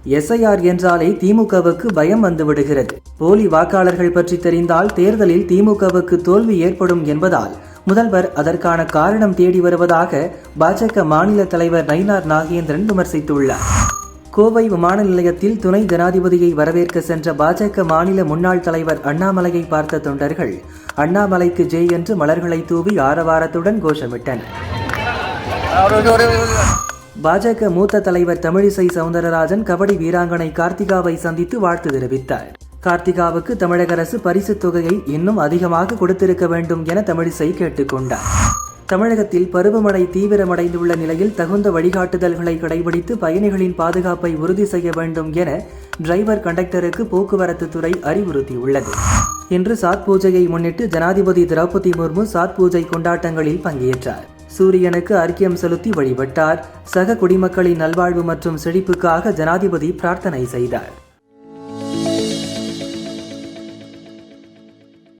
SIR என்றாலே திமுகவுக்கு பயம் வந்துவிடுகிறது. போலி வாக்காளர்கள் பற்றி தெரிந்தால் தேர்தலில் திமுகவுக்கு தோல்வி ஏற்படும் என்பதால் முதல்வர் அதற்கான காரணம் தேடி வருவதாக பாஜக மாநில தலைவர் நயினார் நாகேந்திரன் விமர்சித்துள்ளார். கோவை விமான நிலையத்தில் துணை ஜனாதிபதியை வரவேற்க சென்ற பாஜக மாநில முன்னாள் தலைவர் அண்ணாமலையை பார்த்த தொண்டர்கள் அண்ணாமலைக்கு ஜெய் என்று மலர்களை தூவி ஆரவாரத்துடன் கோஷமிட்டனர். பாஜக மூத்த தலைவர் தமிழிசை சவுந்தரராஜன் கபடி வீராங்கனை கார்த்திகாவை சந்தித்து வாழ்த்து தெரிவித்தார். கார்த்திகாவுக்கு தமிழக அரசு பரிசுத் தொகையை இன்னும் அதிகமாக கொடுத்திருக்க வேண்டும் என தமிழிசை கேட்டுக்கொண்டார். தமிழகத்தில் பருவமழை தீவிரமடைந்துள்ள நிலையில் தகுந்த வழிகாட்டுதல்களை கடைபிடித்து பயணிகளின் பாதுகாப்பை உறுதி செய்ய வேண்டும் என டிரைவர் கண்டக்டருக்கு போக்குவரத்து துறை அறிவுறுத்தியுள்ளது. இன்று சாத் பூஜையை முன்னிட்டு ஜனாதிபதி திரௌபதி முர்மு சாத் பூஜை கொண்டாட்டங்களில் பங்கேற்றார். சூரியனுக்கு அர்க்கியம் செலுத்தி வழிபட்டார். சக குடிமக்களின் நல்வாழ்வு மற்றும் செழிப்புக்காக ஜனாதிபதி பிரார்த்தனை செய்தார்.